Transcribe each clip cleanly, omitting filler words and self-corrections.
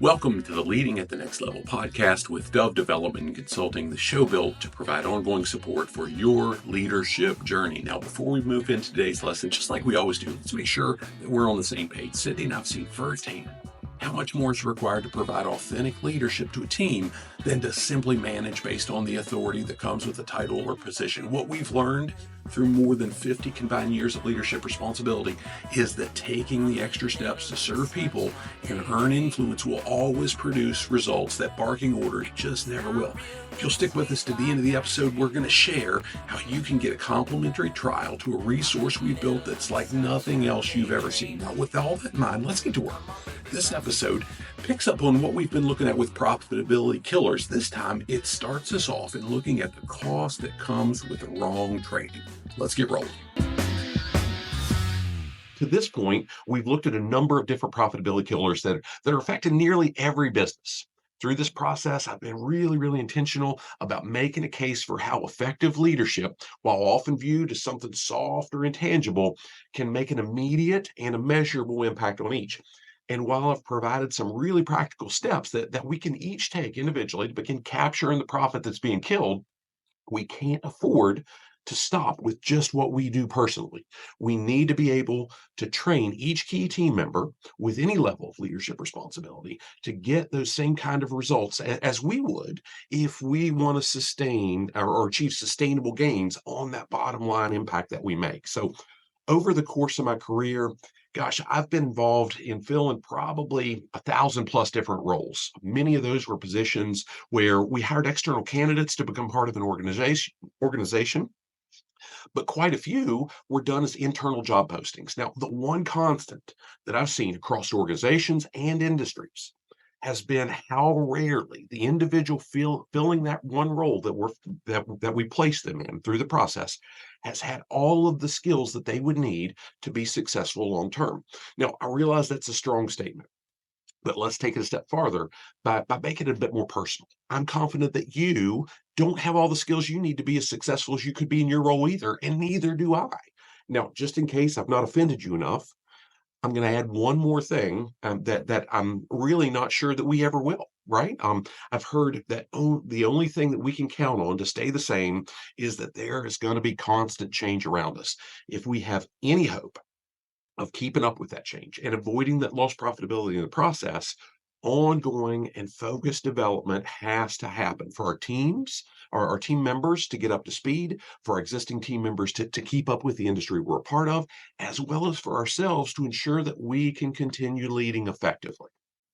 Welcome to the Leading at the Next Level podcast with Dove Development and Consulting, the show built to provide ongoing support for your leadership journey. Now, before we move into today's lesson, just like we always do, let's make sure that we're on the same page. Cindy and I've seen firsthand how much more is required to provide authentic leadership to a team than to simply manage based on the authority that comes with a title or position. What we've learned through more than 50 combined years of leadership responsibility is that taking the extra steps to serve people and earn influence will always produce results that barking orders just never will. If you'll stick with us to the end of the episode, we're going to share how you can get a complimentary trial to a resource we've built that's like nothing else you've ever seen. Now, with all that in mind, let's get to work. This episode picks up on what we've been looking at with profitability killers. This time, it starts us off in looking at the cost that comes with the wrong training. Let's get rolling. To this point, we've looked at a number of different profitability killers that are affecting nearly every business. Through this process, I've been really intentional about making a case for how effective leadership, while often viewed as something soft or intangible, can make an immediate and a measurable impact on each. And while I've provided some really practical steps that we can each take individually to begin capturing the profit that's being killed, we can't afford to stop with just what we do personally. We need to be able to train each key team member with any level of leadership responsibility to get those same kind of results as we would if we want to sustain or achieve sustainable gains on that bottom line impact that we make. So over the course of my career, gosh, I've been involved in filling probably 1,000 plus different roles. Many of those were positions where we hired external candidates to become part of an organization, but quite a few were done as internal job postings. Now, the one constant that I've seen across organizations and industries has been how rarely the individual filling that one role that we place them in through the process has had all of the skills that they would need to be successful long term. Now, I realize that's a strong statement, but let's take it a step farther by making it a bit more personal. I'm confident that you don't have all the skills you need to be as successful as you could be in your role either, and neither do I. Now, just in case I've not offended you enough, I'm going to add one more thing that I'm really not sure that we ever will, right? I've heard that the only thing that we can count on to stay the same is that there is going to be constant change around us. If we have any hope of keeping up with that change and avoiding that lost profitability in the process, ongoing and focused development has to happen for our teams, our team members to get up to speed, for our existing team members to keep up with the industry we're a part of, as well as for ourselves to ensure that we can continue leading effectively.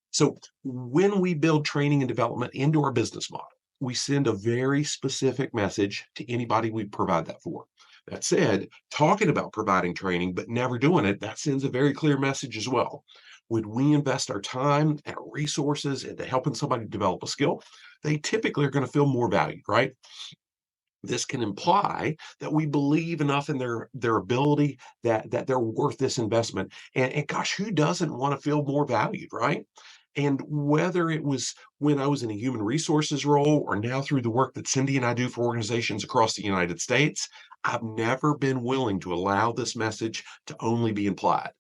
So when we build training and development into our business model, we send a very specific message to anybody we provide that for. That said, talking about providing training but never doing it, that sends a very clear message as well. When we invest our time and our resources into helping somebody develop a skill, they typically are going to feel more valued, right? This can imply that we believe enough in their ability that they're worth this investment. And gosh, who doesn't want to feel more valued, right? And whether it was when I was in a human resources role or now through the work that Cindy and I do for organizations across the United States, I've never been willing to allow this message to only be implied.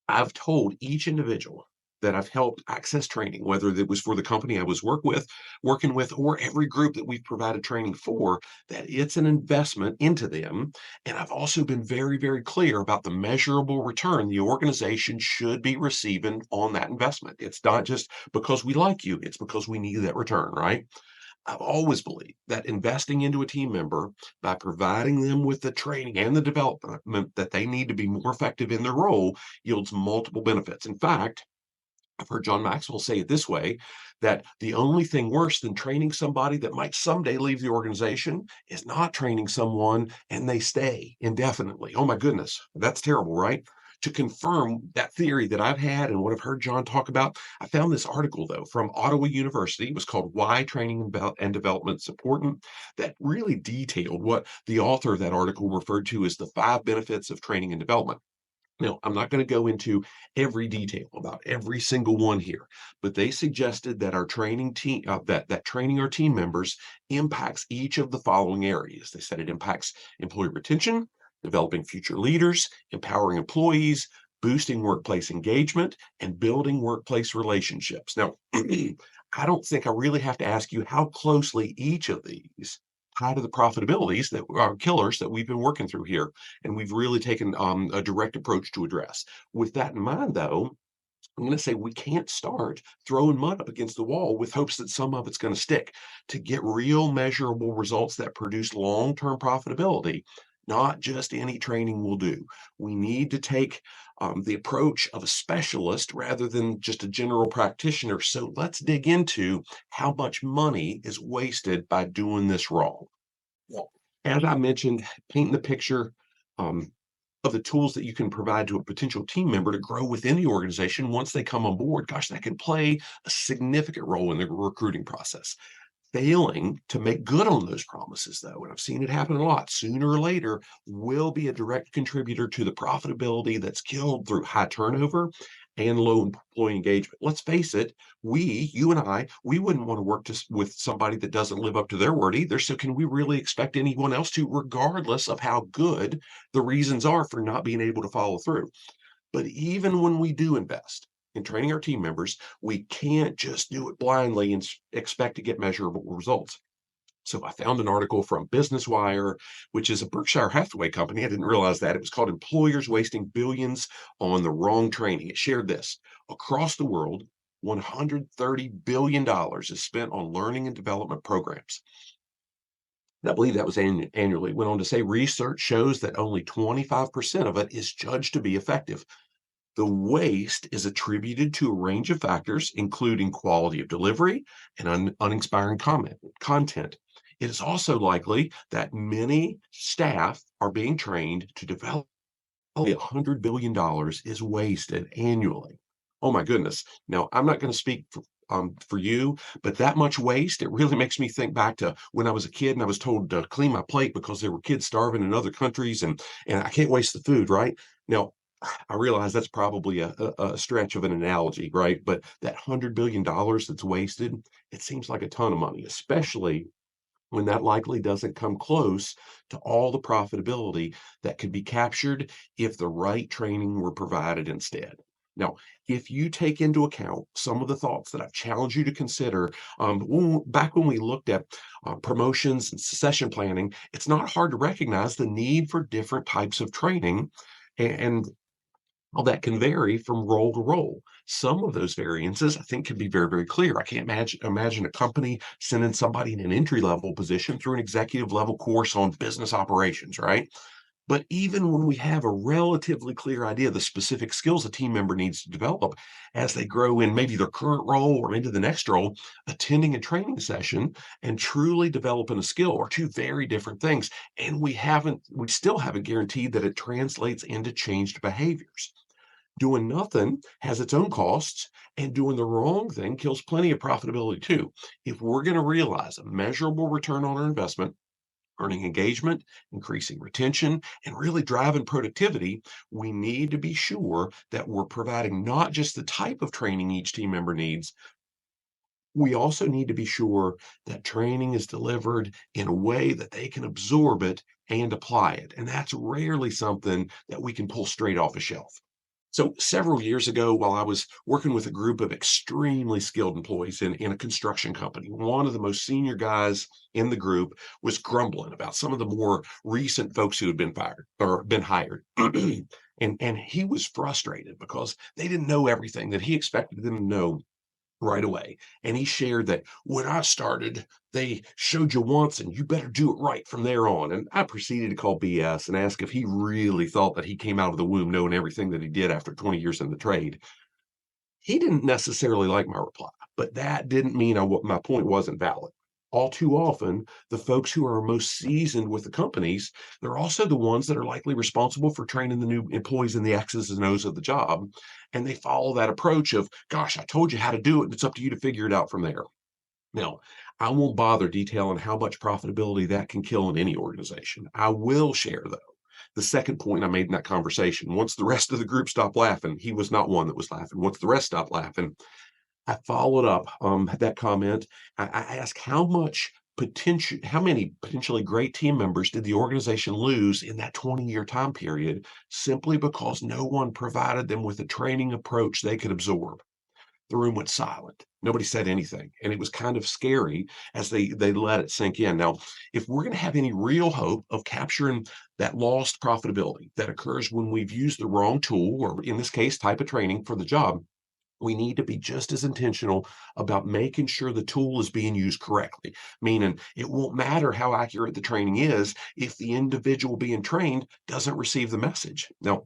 I've told each individual that I've helped access training, whether it was for the company I was working with, or every group that we've provided training for, that it's an investment into them. And I've also been very clear about the measurable return the organization should be receiving on that investment. It's not just because we like you, it's because we need that return, right? I've always believed that investing into a team member by providing them with the training and the development that they need to be more effective in their role yields multiple benefits. In fact, I've heard John Maxwell say it this way, that the only thing worse than training somebody that might someday leave the organization is not training someone and they stay indefinitely. Oh my goodness, that's terrible, right? To confirm that theory that I've had and what I've heard John talk about, I found this article though from Ottawa University. It was called Why Training and Development is Important, that really detailed what the author of that article referred to as the 5 benefits of training and development. Now, I'm not going to go into every detail about every single one here, but they suggested that our training team, that training our team members impacts each of the following areas. They said it impacts employee retention, developing future leaders, empowering employees, boosting workplace engagement, and building workplace relationships. Now, I don't think I really have to ask you how closely each of these tie to the profitabilities that are killers that we've been working through here. And we've really taken a direct approach to address. With that in mind, though, I'm going to say we can't start throwing mud up against the wall with hopes that some of it's going to stick. To get real measurable results that produce long term profitability, not just any training will do. We need to take the approach of a specialist rather than just a general practitioner. So let's dig into how much money is wasted by doing this wrong. Well, as I mentioned, painting the picture, um, of the tools that you can provide to a potential team member to grow within the organization once they come on board, gosh, that can play a significant role in the recruiting process. Failing to make good on those promises, though, and I've seen it happen a lot, sooner or later will be a direct contributor to the profitability that's killed through high turnover and low employee engagement. Let's face it, you and I, we wouldn't want to work with somebody that doesn't live up to their word either. So, can we really expect anyone else to, regardless of how good the reasons are for not being able to follow through? But even when we do invest in training our team members, we can't just do it blindly and expect to get measurable results. So I found an article from Business Wire, which is a Berkshire Hathaway company. I didn't realize that. It was called Employers Wasting Billions on the Wrong Training. It shared this: across the world, $130 billion is spent on learning and development programs. I believe that was annually. It went on to say research shows that only 25% of it is judged to be effective. The waste is attributed to a range of factors, including quality of delivery and uninspiring content. It is also likely that many staff are being trained to develop. Only $100 billion is wasted annually. Oh my goodness. Now, I'm not going to speak for you, but that much waste, it really makes me think back to when I was a kid and I was told to clean my plate because there were kids starving in other countries, and I can't waste the food, right? Now, I realize that's probably a stretch of an analogy, right? But that $100 billion that's wasted, it seems like a ton of money, especially when that likely doesn't come close to all the profitability that could be captured if the right training were provided instead. Now, if you take into account some of the thoughts that I've challenged you to consider, back when we looked at promotions and succession planning, it's not hard to recognize the need for different types of training. And well, that can vary from role to role. Some of those variances, I think, can be very, very clear. I can't imagine a company sending somebody in an entry level position through an executive level course on business operations, right? But even when we have a relatively clear idea of the specific skills a team member needs to develop as they grow in maybe their current role or into the next role, attending a training session and truly developing a skill are two very different things. And we still haven't guaranteed that it translates into changed behaviors. Doing nothing has its own costs, and doing the wrong thing kills plenty of profitability too. If we're going to realize a measurable return on our investment, earning engagement, increasing retention, and really driving productivity, we need to be sure that we're providing not just the type of training each team member needs. We also need to be sure that training is delivered in a way that they can absorb it and apply it. And that's rarely something that we can pull straight off a shelf. So several years ago, while I was working with a group of extremely skilled employees in a construction company, one of the most senior guys in the group was grumbling about some of the more recent folks who had been fired or been hired. And he was frustrated because they didn't know everything that he expected them to know right away. And he shared that when I started, they showed you once and you better do it right from there on. And I proceeded to call BS and ask if he really thought that he came out of the womb knowing everything that he did after 20 years in the trade. He didn't necessarily like my reply, but that didn't mean my point wasn't valid. All too often, the folks who are most seasoned with the companies, they're also the ones that are likely responsible for training the new employees in the X's and O's of the job. And they follow that approach of, gosh, I told you how to do it, and it's up to you to figure it out from there. Now, I won't bother detailing how much profitability that can kill in any organization. I will share, though, the second point I made in that conversation. Once the rest of the group stopped laughing, he was not one that was laughing. Once the rest stopped laughing, I followed up that comment. I asked how much how many potentially great team members did the organization lose in that 20-year time period simply because no one provided them with a training approach they could absorb? The room went silent. Nobody said anything, and it was kind of scary as they let it sink in. Now, if we're going to have any real hope of capturing that lost profitability that occurs when we've used the wrong tool, or in this case, type of training for the job, we need to be just as intentional about making sure the tool is being used correctly. Meaning, it won't matter how accurate the training is if the individual being trained doesn't receive the message. Now,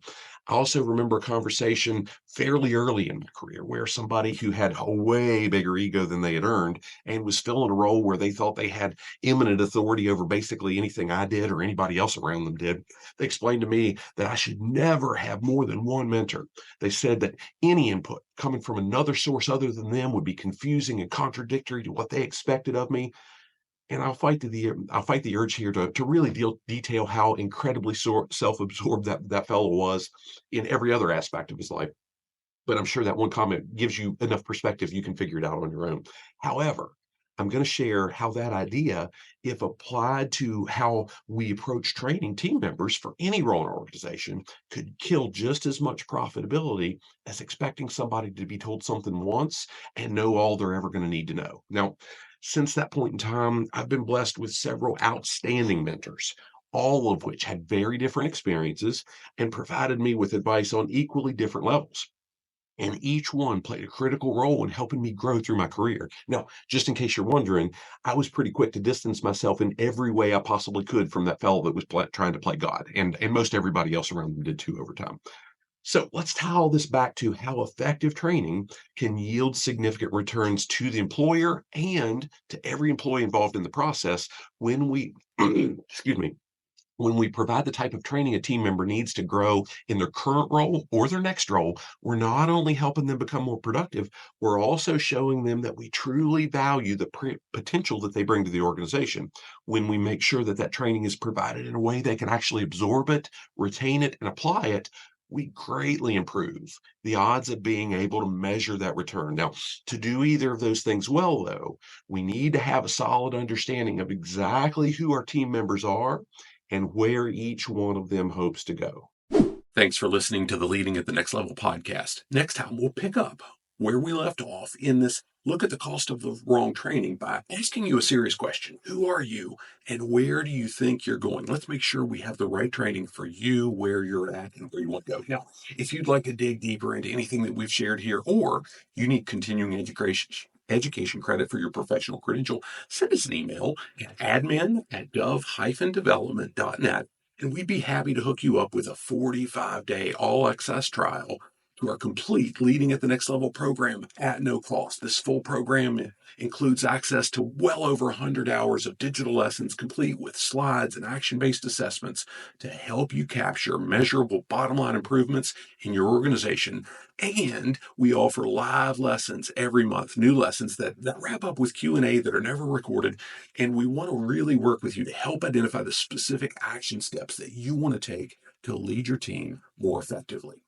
I also remember a conversation fairly early in my career where somebody who had a way bigger ego than they had earned and was filling a role where they thought they had eminent authority over basically anything I did or anybody else around them did. They explained to me that I should never have more than one mentor. They said that any input coming from another source other than them would be confusing and contradictory to what they expected of me. And I'll fight the urge here to really detail how incredibly self-absorbed that fellow was in every other aspect of his life. But I'm sure that one comment gives you enough perspective you can figure it out on your own. However, I'm going to share how that idea, if applied to how we approach training team members for any role in our organization, could kill just as much profitability as expecting somebody to be told something once and know all they're ever going to need to know. Now, since that point in time, I've been blessed with several outstanding mentors, all of which had very different experiences and provided me with advice on equally different levels. And each one played a critical role in helping me grow through my career. Now, just in case you're wondering, I was pretty quick to distance myself in every way I possibly could from that fellow that was trying to play God, and most everybody else around him did too over time. So let's tie all this back to how effective training can yield significant returns to the employer and to every employee involved in the process when we, excuse me, when we provide the type of training a team member needs to grow in their current role or their next role, we're not only helping them become more productive, we're also showing them that we truly value the potential that they bring to the organization. When we make sure that that training is provided in a way they can actually absorb it, retain it, and apply it, we greatly improve the odds of being able to measure that return. Now, to do either of those things well, though, we need to have a solid understanding of exactly who our team members are and where each one of them hopes to go. Thanks for listening to the Leading at the Next Level podcast. Next time, we'll pick up where we left off in this look at the cost of the wrong training by asking you a serious question. Who are you and where do you think you're going? Let's make sure we have the right training for you, where you're at, and where you want to go. Now, if you'd like to dig deeper into anything that we've shared here, or you need continuing education credit for your professional credential, send us an email at admin@gov-development.net, and we'd be happy to hook you up with a 45-day all-access trial to our complete Leading at the Next Level program at no cost. This full program includes access to well over 100 hours of digital lessons, complete with slides and action-based assessments to help you capture measurable bottom-line improvements in your organization. And we offer live lessons every month, new lessons that wrap up with Q&A that are never recorded. And we want to really work with you to help identify the specific action steps that you want to take to lead your team more effectively.